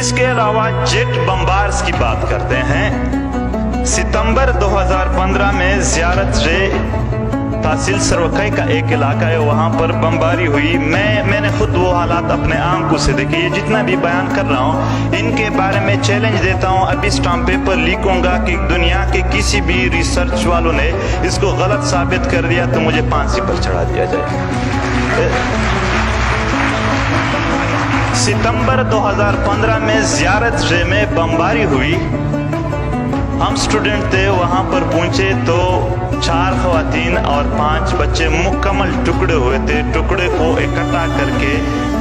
इसके अलावा जेट बम्बार्स की बात करते हैं। सितंबर 2015 में ज़ियारत रे तहसील सरवकई का एक इलाका है, वहाँ पर बमबारी हुई। मैंने खुद वो हालात अपने आंखों से देखे। ये जितना भी बयान कर रहा हूँ इनके बारे में चैलेंज देता हूँ। अभी स्टाम्प पेपर लीक होगा कि दुनिया के किसी भी रिसर्च वालों ने इसको गलत साबित कर दिया तो मुझे फांसी पर चढ़ा दिया जाए। सितंबर 2015 में ज़ियारत रे में बमबारी हुई। हम स्टूडेंट थे, वहाँ पर पहुँचे तो 4 ख़वातीन और 5 बच्चे मुकम्मल टुकड़े हुए थे। टुकड़े को इकट्ठा करके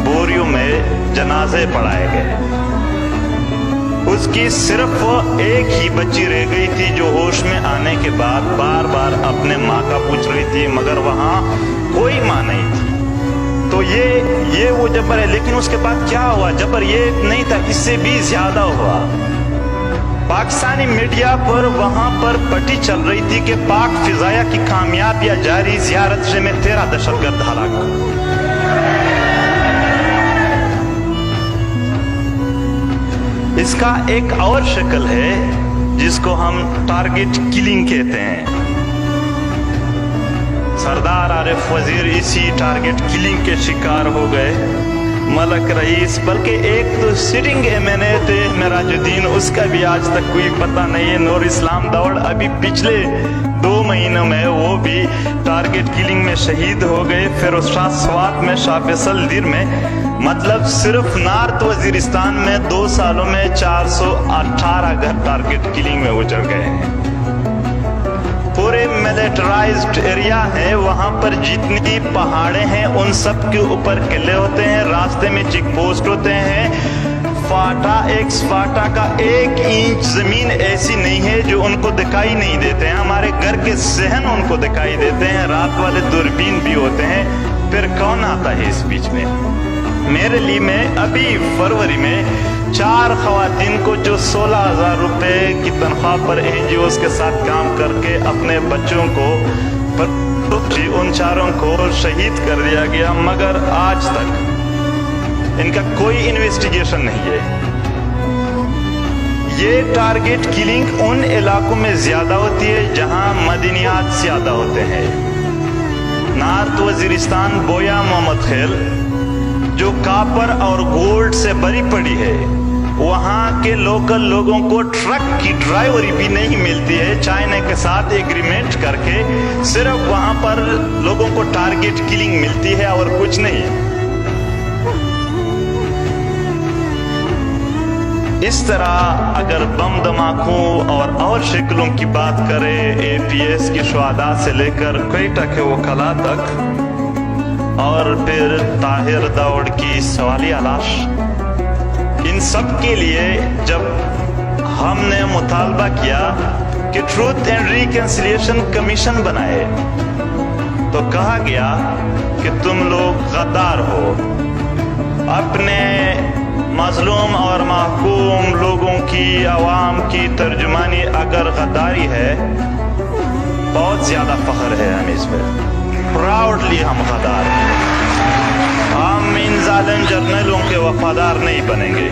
बोरियों में जनाजे पढ़ाए गए। उसकी सिर्फ एक ही बच्ची रह गई थी जो होश में आने के बाद बार बार अपने माँ का पूछ रही थी, मगर वहाँ कोई माँ नहीं थी। तो ये वो जबर है। लेकिन उसके बाद क्या हुआ? जबर ये नहीं था, इससे भी ज्यादा हुआ। पाकिस्तानी मीडिया पर वहां पर पट्टी चल रही थी कि पाक फिजाया की कामयाबियां जारी, ज़ियारत रे में 13 दहशतगर्द हलाक। इसका एक और शक्ल है जिसको हम टारगेट किलिंग कहते हैं। सरदार आरिफ वजीर इसी टारगेट किलिंग के शिकार हो गए। मलक रईस, बल्कि एक तो सिटिंग MNA थे मेराजुद्दीन, उसका भी आज तक कोई पता नहीं है। नूर इस्लाम दौड़ अभी पिछले 2 महीनों में वो भी टारगेट किलिंग में शहीद हो गए। फिर उस स्वात में, शाह फैसल दीर में, मतलब सिर्फ नॉर्थ वजीरिस्तान में 2 सालों में 418 घर टारगेट किलिंग में उजड़ गए हैं। पूरे मिलिटराइज्ड एरिया है, वहां पर जितनी पहाड़े हैं उन सब के ऊपर किले होते हैं, रास्ते में चेक पोस्ट होते हैं। फाटा का 1 इंच जमीन ऐसी नहीं है जो उनको दिखाई नहीं देते हैं। हमारे घर के सहन उनको दिखाई देते हैं, रात वाले दूरबीन भी होते हैं। फिर कौन आता है इस बीच में? मेरे लिए में अभी फरवरी में 4 ख़वातीन को जो 16,000 रुपए की तनख्वाह पर NGOs के साथ काम करके अपने बच्चों को उन 4 को शहीद कर दिया गया, मगर आज तक इनका कोई इन्वेस्टिगेशन नहीं है। ये टारगेट किलिंग उन इलाकों में ज्यादा होती है जहां मदनियात ज्यादा होते हैं। नॉर्थ वजीरिस्तान, बोया मोहम्मद खेल जो कापर और गोल्ड से भरी पड़ी है, वहाँ के लोकल लोगों को ट्रक की ड्राइवरी भी नहीं मिलती है। चाइना के साथ एग्रीमेंट करके सिर्फ वहाँ पर लोगों को टारगेट किलिंग मिलती है और कुछ नहीं। इस तरह अगर बम धमाकों और शक्लों की बात करें, APS की शुहादा से लेकर क्वेटा के वकला तक, और फिर ताहिर दौड़ की सवालिया लाश, इन सब के लिए जब हमने मुतालबा किया कि ट्रूथ एंड रिकंसिलिएशन कमीशन बनाए तो कहा गया कि तुम लोग गद्दार हो। अपने मजलूम और महकूम लोगों की, आवाम की तर्जुमानी अगर गद्दारी है, बहुत ज्यादा फख्र है हमें इसमें। प्राउडली हम गद्दार हैं। हम इन जालिम जर्नलों के वफादार नहीं बनेंगे।